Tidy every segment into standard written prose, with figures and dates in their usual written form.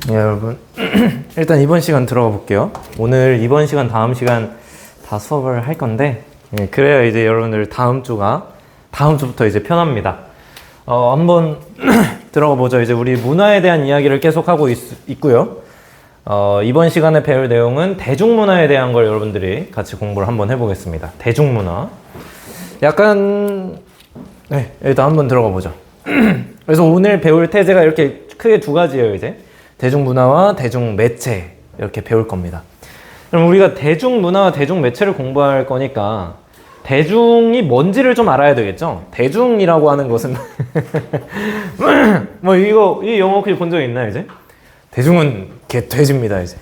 네, 여러분 일단 이번 시간 들어가 볼게요. 오늘 이번 시간 다음 시간 다 수업을 할 건데 그래야 이제 여러분들 다음 주부터 이제 편합니다. 한번 들어가 보죠. 이제 우리 문화에 대한 이야기를 계속 하고 있고요. 이번 시간에 배울 내용은 대중문화에 대한 걸 여러분들이 같이 공부를 한번 해보겠습니다. 대중문화. 약간 일단 한번 들어가 보죠. 그래서 오늘 배울 태제가 이렇게 크게 두 가지예요. 이제 대중문화와 대중매체 이렇게 배울 겁니다. 그럼 우리가 대중문화와 대중매체를 공부할 거니까 대중이 뭔지를 좀 알아야 되겠죠? 대중이라고 하는 것은 뭐 이 영어 혹시 본 적 있나요? 이제 대중은 돼지입니다. 이제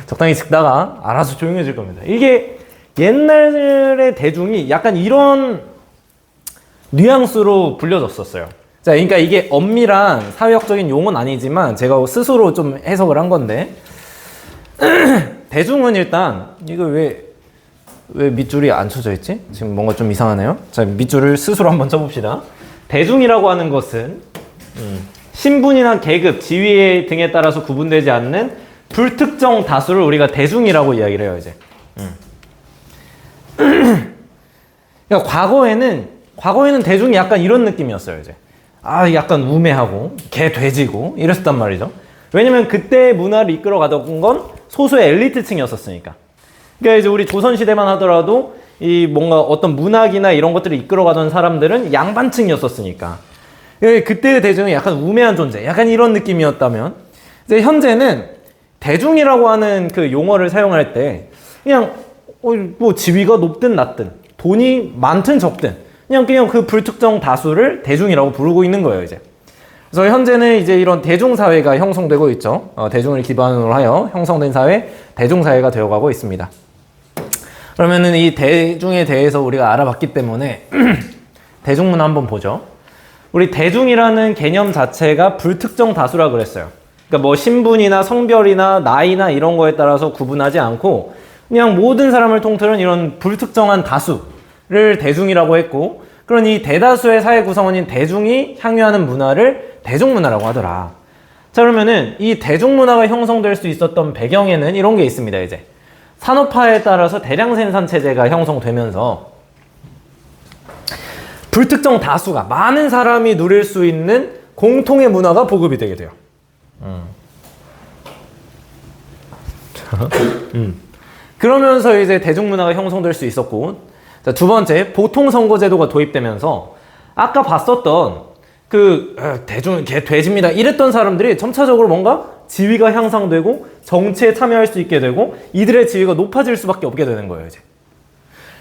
적당히 듣다가 알아서 조용해질 겁니다. 이게 옛날의 대중이 약간 이런 뉘앙스로 불려졌었어요. 자, 그러니까 이게 엄밀한 사회학적인 용어는 아니지만 제가 스스로 좀 해석을 한 건데 대중은 일단 이거 왜 밑줄이 안 쳐져 있지? 지금 뭔가 좀 이상하네요. 자, 밑줄을 스스로 한번 쳐봅시다. 대중이라고 하는 것은 신분이나 계급, 지위 등에 따라서 구분되지 않는 불특정 다수를 우리가 대중이라고 이야기를 해요. 이제 그러니까 과거에는 대중이 약간 이런 느낌이었어요. 이제 약간 우매하고 돼지고 이랬단 말이죠. 왜냐면 그때 문화를 이끌어가던 건 소수의 엘리트층이었었으니까. 그러니까 이제 우리 조선시대만 하더라도 이 뭔가 어떤 문학이나 이런 것들을 이끌어가던 사람들은 양반층이었었으니까. 그때의 대중은 약간 우매한 존재, 약간 이런 느낌이었다면 이제 현재는 대중이라고 하는 그 용어를 사용할 때 그냥 뭐 지위가 높든 낮든 돈이 많든 적든 그냥 그 불특정 다수를 대중이라고 부르고 있는 거예요, 이제. 그래서 현재는 이제 이런 대중사회가 형성되고 있죠. 대중을 기반으로 하여 형성된 사회, 대중사회가 되어가고 있습니다. 그러면은 이 대중에 대해서 우리가 알아봤기 때문에 대중문화 한번 보죠. 우리 대중이라는 개념 자체가 불특정 다수라 그랬어요. 그러니까 뭐 신분이나 성별이나 나이나 이런 거에 따라서 구분하지 않고 그냥 모든 사람을 통틀은 이런 불특정한 다수를 대중이라고 했고, 그런 이 대다수의 사회 구성원인 대중이 향유하는 문화를 대중문화라고 하더라. 자, 그러면은 이 대중문화가 형성될 수 있었던 배경에는 이런 게 있습니다. 이제 산업화에 따라서 대량 생산 체제가 형성되면서 불특정 다수가 많은 사람이 누릴 수 있는 공통의 문화가 보급이 되게 돼요. 그러면서 이제 대중문화가 형성될 수 있었고, 자, 두 번째, 보통선거제도가 도입되면서 아까 봤었던 대중 돼지입니다 이랬던 사람들이 점차적으로 뭔가 지위가 향상되고 정치에 참여할 수 있게 되고 이들의 지위가 높아질 수밖에 없게 되는 거예요, 이제.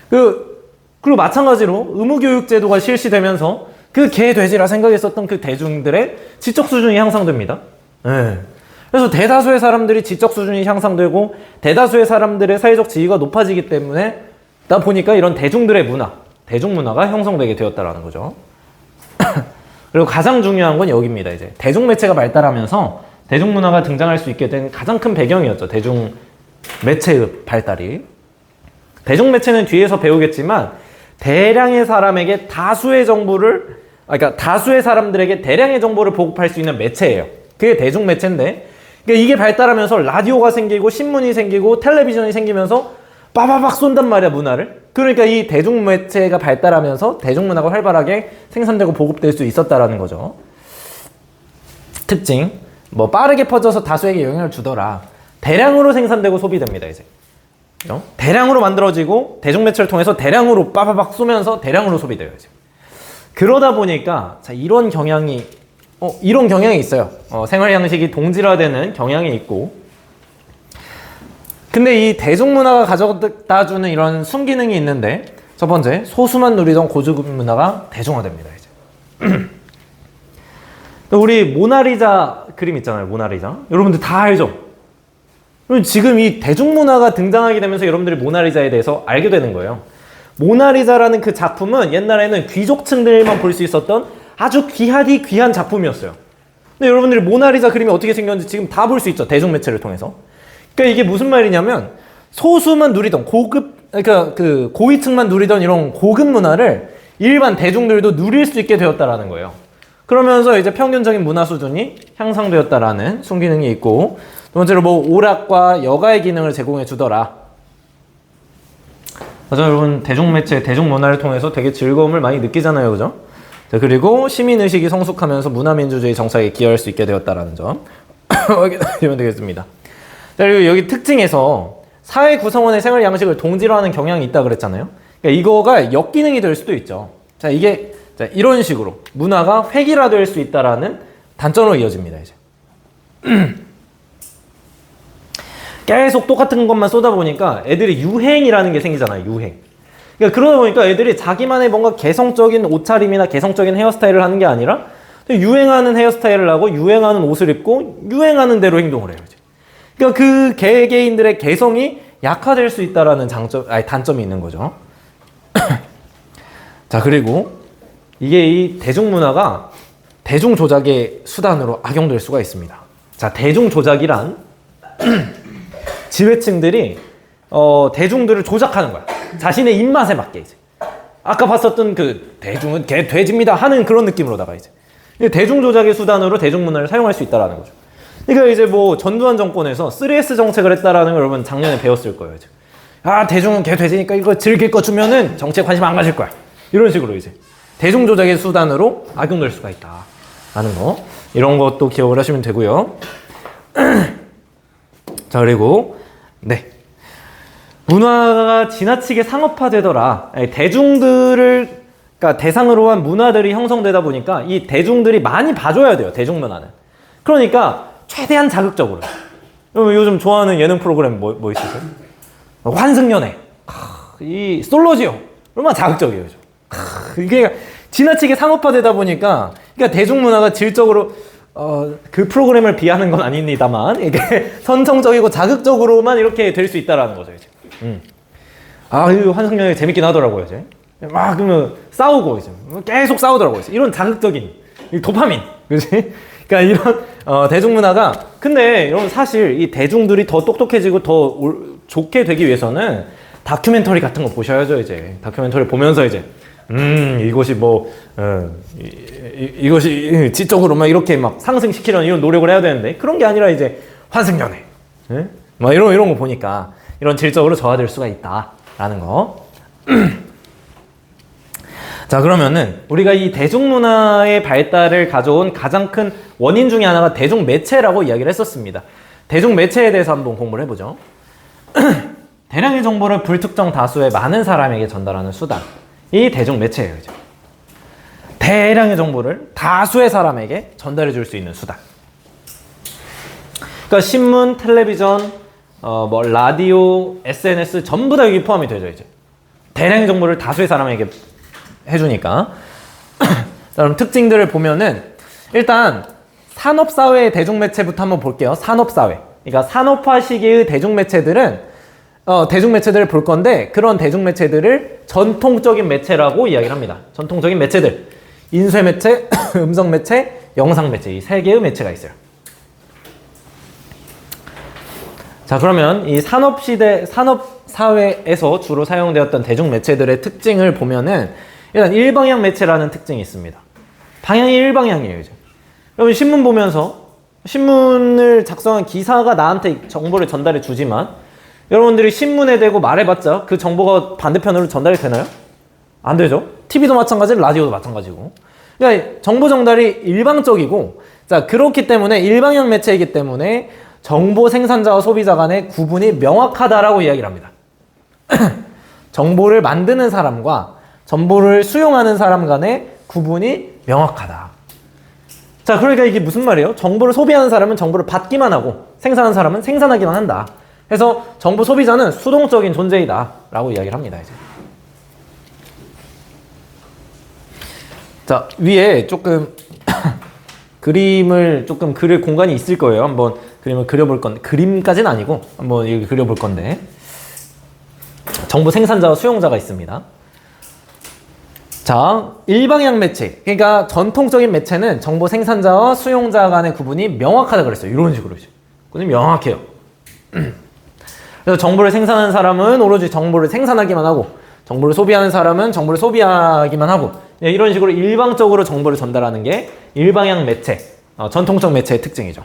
그리고 마찬가지로 의무교육제도가 실시되면서 돼지라 생각했었던 그 대중들의 지적 수준이 향상됩니다. 그래서 대다수의 사람들이 지적 수준이 향상되고 대다수의 사람들의 사회적 지위가 높아지기 때문에 보니까 이런 대중들의 문화, 대중문화가 형성되게 되었다라는 거죠. 그리고 가장 중요한 건 여기입니다. 이제 대중매체가 발달하면서 대중문화가 등장할 수 있게 된 가장 큰 배경이었죠. 대중매체의 발달이. 대중매체는 뒤에서 배우겠지만 대량의 사람에게 다수의 사람들에게 대량의 정보를 보급할 수 있는 매체예요. 그게 대중매체인데, 그러니까 이게 발달하면서 라디오가 생기고 신문이 생기고 텔레비전이 생기면서 빠바박 쏜단 말이야, 문화를. 그러니까 이 대중매체가 발달하면서 대중문화가 활발하게 생산되고 보급될 수 있었다라는 거죠. 특징, 빠르게 퍼져서 다수에게 영향을 주더라. 대량으로 생산되고 소비됩니다, 이제. 대량으로 만들어지고 대중매체를 통해서 대량으로 빠바박 쏘면서 대량으로 소비돼요, 이제. 그러다 보니까 이런 경향이 있어요. 생활 양식이 동질화되는 경향이 있고, 근데 이 대중문화가 가져다주는 이런 순기능이 있는데, 첫 번째, 소수만 누리던 고주급 문화가 대중화됩니다, 이제. 우리 모나리자 그림 있잖아요, 모나리자. 여러분들 다 알죠? 지금 이 대중문화가 등장하게 되면서 여러분들이 모나리자에 대해서 알게 되는 거예요. 모나리자라는 그 작품은 옛날에는 귀족층들만 볼 수 있었던 아주 귀한 작품이었어요. 근데 여러분들이 모나리자 그림이 어떻게 생겼는지 지금 다 볼 수 있죠, 대중매체를 통해서. 그러니까 이게 무슨 말이냐면 소수만 누리던 고위층만 누리던 이런 고급 문화를 일반 대중들도 누릴 수 있게 되었다라는 거예요. 그러면서 이제 평균적인 문화 수준이 향상되었다라는 순기능이 있고, 두 번째로 뭐 오락과 여가의 기능을 제공해 주더라. 맞아, 여러분 대중매체, 대중문화를 통해서 되게 즐거움을 많이 느끼잖아요, 그죠? 자, 그리고 시민의식이 성숙하면서 문화민주주의 정착에 기여할 수 있게 되었다라는 점 확인하시면 되겠습니다. 자, 그리고 여기 특징에서 사회 구성원의 생활 양식을 동질로 하는 경향이 있다 그랬잖아요. 그러니까 이거가 역기능이 될 수도 있죠. 자, 이게 자, 이런 식으로 문화가 획일화될 수 있다라는 단점으로 이어집니다. 이제 계속 똑같은 것만 쏟아 보니까 애들이 유행이라는 게 생기잖아요. 유행. 그러니까 그러다 보니까 애들이 자기만의 뭔가 개성적인 옷차림이나 개성적인 헤어스타일을 하는 게 아니라 유행하는 헤어스타일을 하고 유행하는 옷을 입고 유행하는 대로 행동을 해요. 이제. 그러니까 그 개개인들의 개성이 약화될 수 있다라는 단점이 있는 거죠. 자, 그리고 이게 이 대중문화가 대중조작의 수단으로 악용될 수가 있습니다. 자, 대중조작이란 지회층들이 대중들을 조작하는 거야. 자신의 입맛에 맞게 이제. 아까 봤었던 그 대중은 개 돼지입니다 하는 그런 느낌으로다가 이제 대중조작의 수단으로 대중문화를 사용할 수 있다라는 거죠. 그러니까 이제 뭐 전두환 정권에서 3S 정책을 했다라는 걸 여러분 작년에 배웠을 거예요. 이제. 아, 대중은 개 돼지니까 이거 즐길 거 주면은 정치에 관심 안 가질 거야. 이런 식으로 이제 대중조작의 수단으로 악용될 수가 있다라는 거, 이런 것도 기억을 하시면 되고요. 자, 그리고 네, 문화가 지나치게 상업화되더라. 대중들을 그러니까 대상으로 한 문화들이 형성되다 보니까 이 대중들이 많이 봐줘야 돼요. 대중문화는. 그러니까 최대한 자극적으로. 요즘 좋아하는 예능 프로그램 뭐 있으세요? 환승연애, 이 솔로지요. 얼마나 자극적이에요. 이게 지나치게 상업화되다 보니까 그러니까 대중문화가 질적으로 그 프로그램을 비하는 건 아닙니다만 이게 선정적이고 자극적으로만 이렇게 될 수 있다라는 거죠. 이제. 아, 이 환승연애 재밌긴 하더라고요. 이제 막 그러면 싸우고 이제 계속 싸우더라고요. 이제. 이런 자극적인 도파민, 그렇지? 그러니까 이런 대중문화가, 근데 여러분 사실 이 대중들이 더 똑똑해지고 더 좋게 되기 위해서는 다큐멘터리 같은 거 보셔야죠. 이제 다큐멘터리 보면서 이제 이것이 뭐 이것이 지적으로 막 이렇게 막 상승시키려는 이런 노력을 해야 되는데 그런 게 아니라 이제 환승연애, 막 이런 거 보니까 이런 질적으로 저하될 수가 있다라는 거. 자, 그러면은 우리가 이 대중문화의 발달을 가져온 가장 큰 원인 중에 하나가 대중매체라고 이야기를 했었습니다. 대중매체에 대해서 한번 공부를 해보죠. 대량의 정보를 불특정 다수의 많은 사람에게 전달하는 수단, 이 대중매체예요. 이제. 대량의 정보를 다수의 사람에게 전달해 줄 수 있는 수단. 그러니까 신문, 텔레비전, 뭐 라디오, SNS 전부 다 여기 포함이 되죠. 이제 대량의 정보를 다수의 사람에게 해주니까. 그럼 특징들을 보면은 일단 산업사회의 대중매체부터 한번 볼게요. 산업사회. 그러니까 산업화 시기의 대중매체들은 대중매체들을 볼 건데, 그런 대중매체들을 전통적인 매체라고 이야기를 합니다. 전통적인 매체들. 인쇄매체, 음성매체, 영상매체, 이 세 개의 매체가 있어요. 자, 그러면 이 산업시대, 산업사회에서 주로 사용되었던 대중매체들의 특징을 보면은 일단 일방향 매체라는 특징이 있습니다. 방향이 일방향이에요. 이제. 여러분 신문 보면서 신문을 작성한 기사가 나한테 정보를 전달해 주지만 여러분들이 신문에 대고 말해봤자 그 정보가 반대편으로 전달이 되나요? 안 되죠. TV도 마찬가지고 라디오도 마찬가지고. 그러니까 정보 전달이 일방적이고, 자, 그렇기 때문에 일방향 매체이기 때문에 정보 생산자와 소비자 간의 구분이 명확하다라고 이야기를 합니다. 정보를 만드는 사람과 정보를 수용하는 사람 간의 구분이 명확하다. 자, 그러니까 이게 무슨 말이에요? 정보를 소비하는 사람은 정보를 받기만 하고 생산하는 사람은 생산하기만 한다. 그래서 정보 소비자는 수동적인 존재이다 라고 이야기를 합니다. 이제. 자, 위에 조금 그림을 조금 그릴 공간이 있을 거예요. 한번 그림을 그려볼 건데, 그림까지는 아니고 한번 여기 그려볼 건데, 정보 생산자와 수용자가 있습니다. 자, 일방향 매체. 그러니까 전통적인 매체는 정보 생산자와 수용자 간의 구분이 명확하다 그랬어요. 이런 식으로. 구분이 명확해요. 그래서 정보를 생산하는 사람은 오로지 정보를 생산하기만 하고, 정보를 소비하는 사람은 정보를 소비하기만 하고, 네, 이런 식으로 일방적으로 정보를 전달하는 게 일방향 매체, 전통적 매체의 특징이죠.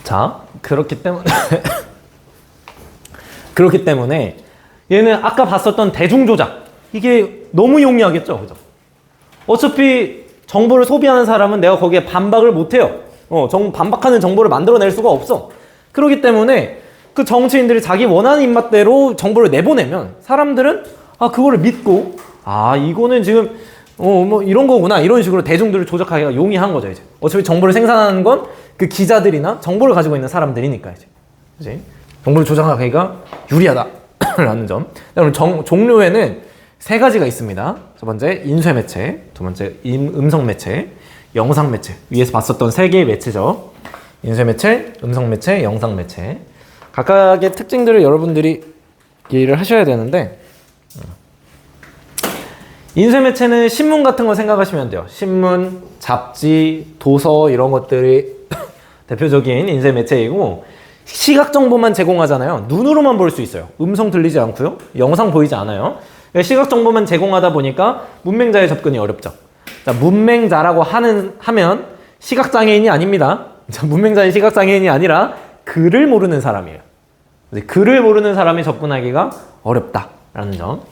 자, 그렇기 때문에 얘는 아까 봤었던 대중조작, 이게 너무 용이하겠죠, 그죠? 어차피 정보를 소비하는 사람은 내가 거기에 반박을 못해요. 반박하는 정보를 만들어낼 수가 없어. 그렇기 때문에 그 정치인들이 자기 원하는 입맛대로 정보를 내보내면 사람들은 그거를 믿고 이거는 지금 뭐 이런 거구나, 이런 식으로 대중들을 조작하기가 용이한 거죠. 이제 어차피 정보를 생산하는 건 그 기자들이나 정보를 가지고 있는 사람들이니까 이제 정보를 조작하기가 유리하다라는 점. 그럼 종류에는 세 가지가 있습니다. 첫 번째 인쇄 매체, 두 번째 음성 매체, 영상 매체. 위에서 봤었던 세 개의 매체죠. 인쇄 매체, 음성 매체, 영상 매체. 각각의 특징들을 여러분들이 이해를 하셔야 되는데, 인쇄 매체는 신문 같은 거 생각하시면 돼요. 신문, 잡지, 도서 이런 것들이 대표적인 인쇄 매체이고, 시각 정보만 제공하잖아요. 눈으로만 볼 수 있어요. 음성 들리지 않고요. 영상 보이지 않아요. 시각 정보만 제공하다 보니까 문맹자의 접근이 어렵죠. 자, 문맹자라고 하면 시각장애인이 아닙니다. 자, 문맹자는 시각장애인이 아니라 글을 모르는 사람이에요. 글을 모르는 사람이 접근하기가 어렵다라는 점.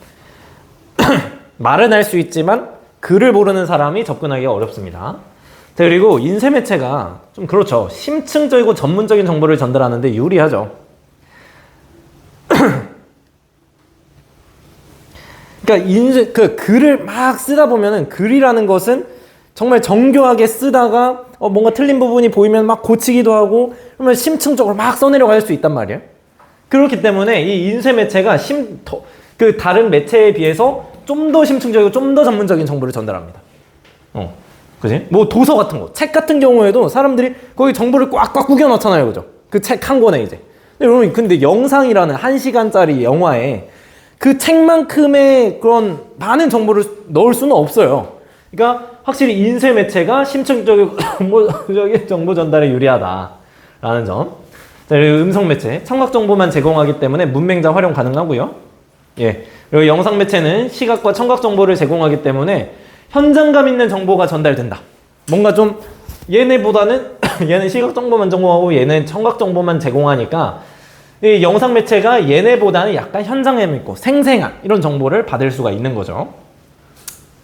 말은 할 수 있지만 글을 모르는 사람이 접근하기가 어렵습니다. 자, 그리고 인쇄 매체가 좀 그렇죠. 심층적이고 전문적인 정보를 전달하는데 유리하죠. 그러니까 글을 막 쓰다 보면은, 글이라는 것은 정말 정교하게 쓰다가 뭔가 틀린 부분이 보이면 막 고치기도 하고, 그러면 심층적으로 막 써내려갈 수 있단 말이에요. 그렇기 때문에 이 인쇄 매체가 다른 매체에 비해서 좀 더 심층적이고 좀 더 전문적인 정보를 전달합니다. 그지? 뭐 도서 같은 거, 책 같은 경우에도 사람들이 거기 정보를 꽉꽉 구겨 넣잖아요, 그죠? 그 책 한 권에 이제. 근데 영상이라는 1시간짜리 영화에 그 책만큼의 그런 많은 정보를 넣을 수는 없어요. 그러니까 확실히 인쇄 매체가 심층적인 정보 전달에 유리하다라는 점. 자, 그리고 음성 매체, 청각 정보만 제공하기 때문에 문맹자 활용 가능하고요. 예. 그리고 영상 매체는 시각과 청각 정보를 제공하기 때문에 현장감 있는 정보가 전달된다. 뭔가 좀 얘네보다는 얘는 시각 정보만 제공하고 얘는 청각 정보만 제공하니까 이 영상 매체가 얘네보다는 약간 현장감 있고 생생한 이런 정보를 받을 수가 있는 거죠.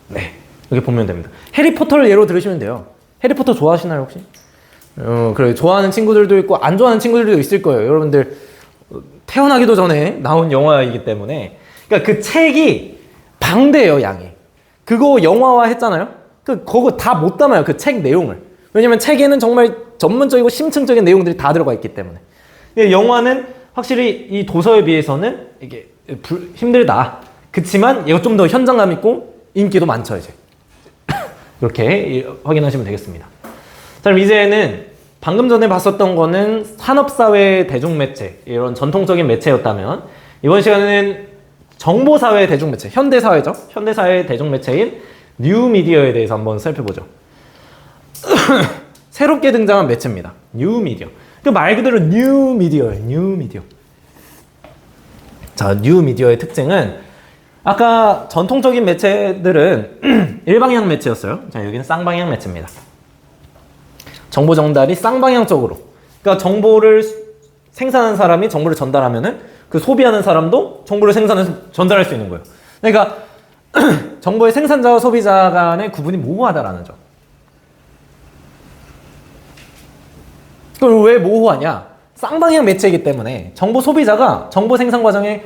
네, 이렇게 보면 됩니다. 해리포터를 예로 들으시면 돼요. 해리포터 좋아하시나요, 혹시? 그래, 좋아하는 친구들도 있고 안 좋아하는 친구들도 있을 거예요. 여러분들 태어나기도 전에 나온 영화이기 때문에. 그러니까 그 책이 방대해요, 양이. 그거 영화화 했잖아요? 그거 다 못 담아요, 그 책 내용을. 왜냐면 책에는 정말 전문적이고 심층적인 내용들이 다 들어가 있기 때문에. 영화는 확실히 이 도서에 비해서는 이게 힘들다. 그치만 얘가 좀 더 현장감 있고 인기도 많죠, 이제. 이렇게 확인하시면 되겠습니다. 자, 그럼 이제는 방금 전에 봤었던 거는 산업사회 대중매체, 이런 전통적인 매체였다면, 이번 시간에는 정보사회 대중매체, 현대사회죠. 현대사회 대중매체인 뉴미디어에 대해서 한번 살펴보죠. 새롭게 등장한 매체입니다. 뉴미디어. 그 말 그대로 뉴미디어예요. 뉴미디어. 자, 뉴미디어의 특징은 아까 전통적인 매체들은 일방향 매체였어요. 자, 여기는 쌍방향 매체입니다. 정보 전달이 쌍방향적으로. 그러니까 정보를 생산하는 사람이 정보를 전달하면은 그 소비하는 사람도 정보를 생산해서 전달할 수 있는 거예요. 그러니까 정보의 생산자와 소비자 간의 구분이 모호하다라는 점. 그럼 왜 모호하냐? 쌍방향 매체이기 때문에 정보 소비자가 정보 생산 과정에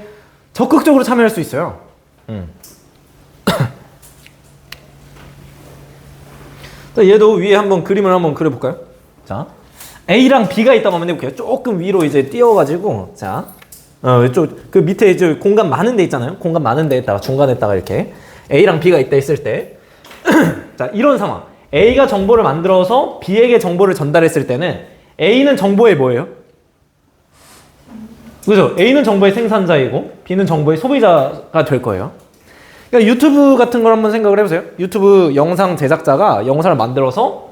적극적으로 참여할 수 있어요. 자, 얘도 위에 한번 그림을 한번 그려볼까요? 자, A랑 B가 있다고 한번 해볼게요. 조금 위로 이제 띄워가지고, 자, 그 밑에 이제 공간 많은 데 있잖아요. 공간 많은 데에다가 중간에다가 이렇게 A랑 B가 있다 했을 때, 자, 이런 상황. A가 정보를 만들어서 B에게 정보를 전달했을 때는 A는 정보의 뭐예요? 그죠? A는 정보의 생산자이고 B는 정보의 소비자가 될 거예요. 그러니까 유튜브 같은 걸 한번 생각을 해보세요. 유튜브 영상 제작자가 영상을 만들어서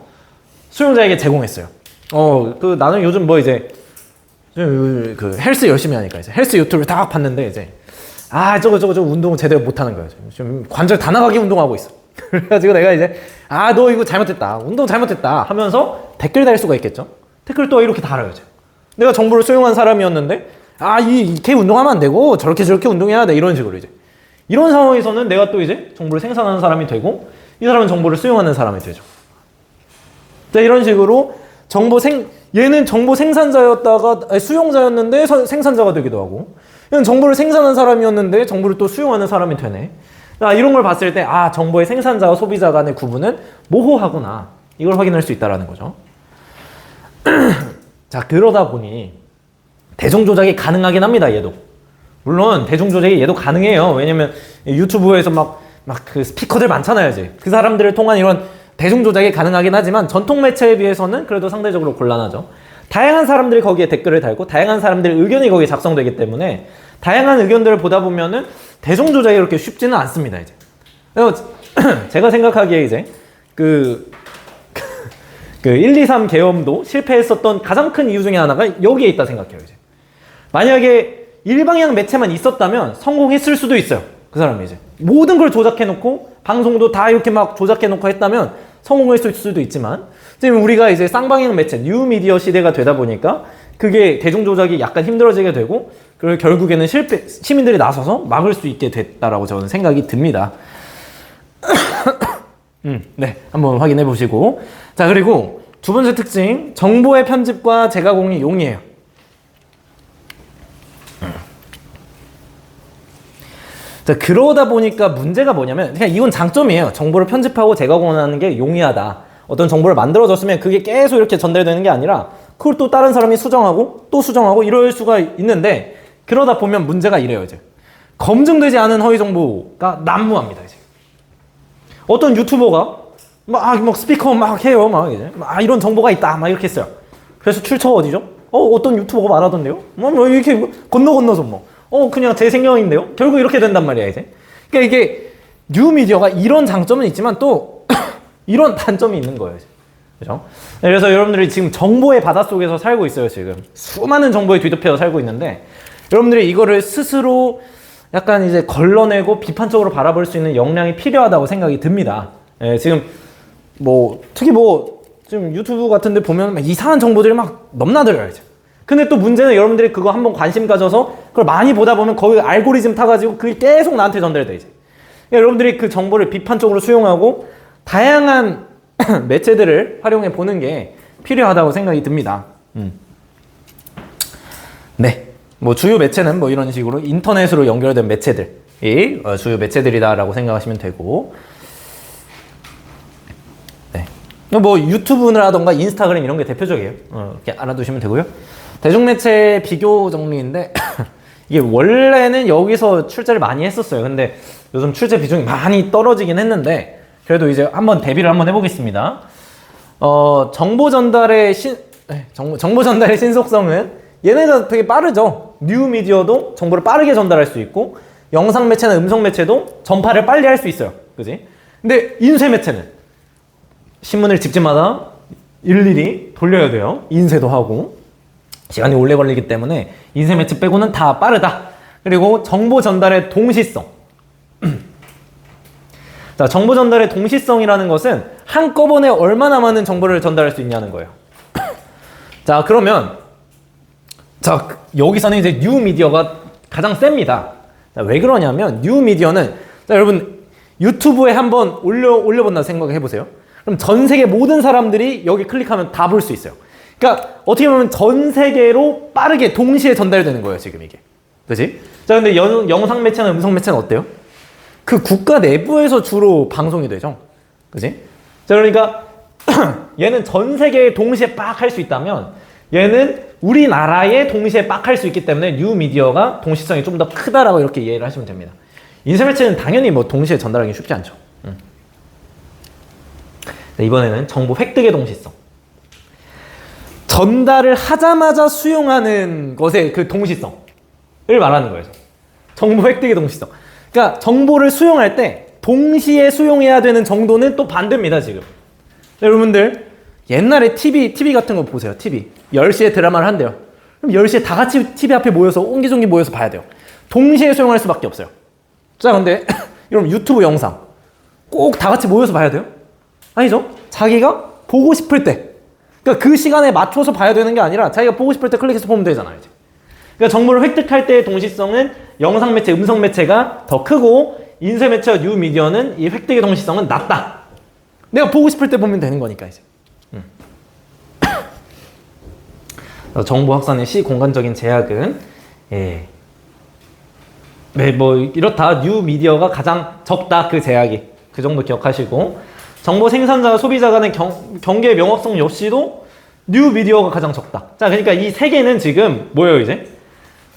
수용자에게 제공했어요. 나는 요즘 뭐 이제 그 헬스 열심히 하니까 이제 헬스 유튜브를 딱 봤는데 이제 저거 운동 제대로 못하는 거예요. 지금 관절 다 나가게 운동하고 있어. 그래가지고 내가 이제 너 이거 잘못했다, 운동 잘못했다 하면서 댓글 달 수가 있겠죠. 댓글 또 이렇게 달아요. 내가 정보를 수용한 사람이었는데 이렇게 운동하면 안 되고 저렇게 운동해야 돼, 이런 식으로 이제. 이런 상황에서는 내가 또 이제 정보를 생산하는 사람이 되고 이 사람은 정보를 수용하는 사람이 되죠. 자, 이런 식으로 얘는 정보 생산자였다가 수용자였는데 생산자가 되기도 하고, 얘는 정보를 생산한 사람이었는데 정보를 또 수용하는 사람이 되네. 자, 이런 걸 봤을 때 정보의 생산자와 소비자 간의 구분은 모호하구나, 이걸 확인할 수 있다는 거죠. 자, 그러다 보니 대중조작이 가능하긴 합니다. 얘도 물론 대중조작이 얘도 가능해요. 왜냐면 유튜브에서 막 그 스피커들 많잖아요. 이제 그 사람들을 통한 이런 대중조작이 가능하긴 하지만 전통 매체에 비해서는 그래도 상대적으로 곤란하죠. 다양한 사람들이 거기에 댓글을 달고 다양한 사람들의 의견이 거기에 작성되기 때문에 다양한 의견들을 보다 보면은 대중조작이 그렇게 쉽지는 않습니다. 이제 제가 생각하기에 이제 그 1, 2, 3 계엄도 실패했었던 가장 큰 이유 중에 하나가 여기에 있다 생각해요. 이제 만약에 일방향 매체만 있었다면 성공했을 수도 있어요. 그 사람이 이제 모든 걸 조작해놓고 방송도 다 이렇게 막 조작해놓고 했다면 성공했을 수도 있지만, 지금 우리가 이제 쌍방향 매체, 뉴미디어 시대가 되다 보니까 그게 대중조작이 약간 힘들어지게 되고, 그리고 결국에는 시민들이 나서서 막을 수 있게 됐다라고 저는 생각이 듭니다. 네, 한번 확인해 보시고. 자, 그리고 두 번째 특징, 정보의 편집과 재가공이 용이해요. 자, 그러다 보니까 문제가 뭐냐면, 그냥 이건 장점이에요. 정보를 편집하고 재가공하는 게 용이하다. 어떤 정보를 만들어줬으면 그게 계속 이렇게 전달되는 게 아니라 그걸 또 다른 사람이 수정하고 또 수정하고 이럴 수가 있는데, 그러다 보면 문제가 이래요. 이제 검증되지 않은 허위 정보가 난무합니다. 이제 어떤 유튜버가 막 스피커 막 해요. 이제 이런 정보가 있다 막 이렇게 했어요. 그래서 출처가 어디죠? 어떤 유튜버가 말하던데요? 뭐 이렇게 건너서 그냥 제 생각인데요? 결국 이렇게 된단 말이야, 이제. 그러니까 이게 뉴미디어가 이런 장점은 있지만 또 이런 단점이 있는 거예요, 이제. 그죠? 그래서 여러분들이 지금 정보의 바닷속에서 살고 있어요, 지금. 수많은 정보에 뒤덮여 살고 있는데, 여러분들이 이거를 스스로 약간 이제 걸러내고 비판적으로 바라볼 수 있는 역량이 필요하다고 생각이 듭니다. 지금 특히 지금 유튜브 같은 데 보면 막 이상한 정보들이 막 넘나들어요, 이제. 근데 또 문제는 여러분들이 그거 한번 관심 가져서 그걸 많이 보다 보면 거기 알고리즘 타가지고 그게 계속 나한테 전달돼, 이제. 그러니까 여러분들이 그 정보를 비판적으로 수용하고 다양한 매체들을 활용해 보는 게 필요하다고 생각이 듭니다. 네. 주요 매체는 이런 식으로 인터넷으로 연결된 매체들이 주요 매체들이다라고 생각하시면 되고, 네. 유튜브라던가 인스타그램 이런 게 대표적이에요. 이렇게 알아두시면 되고요. 대중매체 비교 정리인데 이게 원래는 여기서 출제를 많이 했었어요. 근데 요즘 출제 비중이 많이 떨어지긴 했는데 그래도 이제 한번 대비를 한번 해보겠습니다. 정보 전달의 신속성은 얘네가 되게 빠르죠. 뉴미디어도 정보를 빠르게 전달할 수 있고, 영상 매체나 음성 매체도 전파를 빨리 할 수 있어요. 그지? 근데 인쇄 매체는 신문을 집집마다 일일이 돌려야 돼요. 인쇄도 하고 시간이 오래 걸리기 때문에 인쇄 매체 빼고는 다 빠르다. 그리고 정보 전달의 동시성. 자, 정보 전달의 동시성이라는 것은 한꺼번에 얼마나 많은 정보를 전달할 수 있냐는 거예요. 자, 그러면 여기서는 이제 뉴미디어가 가장 셉니다. 자, 왜 그러냐면 뉴미디어는, 여러분 유튜브에 한번 올려본다 생각해 보세요. 그럼 전 세계 모든 사람들이 여기 클릭하면 다 볼 수 있어요. 그러니까 어떻게 보면 전 세계로 빠르게 동시에 전달되는 거예요, 지금 이게. 그치? 자, 근데 영상 매체나 음성 매체는 어때요? 그 국가 내부에서 주로 방송이 되죠. 그치? 자, 그러니까 얘는 전 세계에 동시에 빡 할 수 있다면 얘는 우리나라에 동시에 빡 할 수 있기 때문에 뉴미디어가 동시성이 좀 더 크다라고 이렇게 이해를 하시면 됩니다. 인쇄 매체는 당연히 동시에 전달하기 쉽지 않죠. 네, 이번에는 정보 획득의 동시성. 전달을 하자마자 수용하는 것의 그 동시성을 말하는 거예요. 정보 획득의 동시성. 그러니까 정보를 수용할 때 동시에 수용해야 되는 정도는 또 반대입니다, 지금. 여러분들 옛날에 TV 같은 거 보세요. TV 10시에 드라마를 한대요. 그럼 10시에 다 같이 TV 앞에 모여서 옹기종기 모여서 봐야 돼요. 동시에 수용할 수밖에 없어요. 자, 근데 여러분 유튜브 영상 꼭 다 같이 모여서 봐야 돼요? 아니죠? 자기가 보고 싶을 때, 그러니까 그 시간에 맞춰서 봐야 되는 게 아니라 자기가 보고 싶을 때 클릭해서 보면 되잖아요, 이제. 그러니까 정보를 획득할 때의 동시성은 영상 매체, 음성 매체가 더 크고 인쇄 매체와 뉴미디어는 이 획득의 동시성은 낮다. 내가 보고 싶을 때 보면 되는 거니까 이제. 정보 확산의 시공간적인 제약은 뭐 이렇다. 뉴미디어가 가장 적다. 그 제약이. 그 정도 기억하시고, 정보 생산자와 소비자 간의 경계의 명확성 역시도 뉴미디어가 가장 적다. 자, 그러니까 이 세 개는 지금 뭐예요, 이제?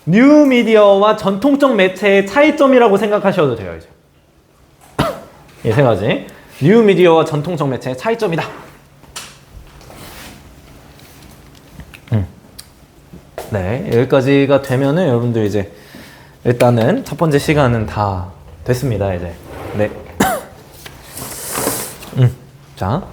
뉴미디어와 전통적 매체의 차이점이라고 생각하셔도 돼요, 이제. 이 세 가지. 뉴미디어와 전통적 매체의 차이점이다. 네, 여기까지가 되면은 여러분들 이제 일단은 첫 번째 시간은 다 됐습니다, 이제. 네. 자.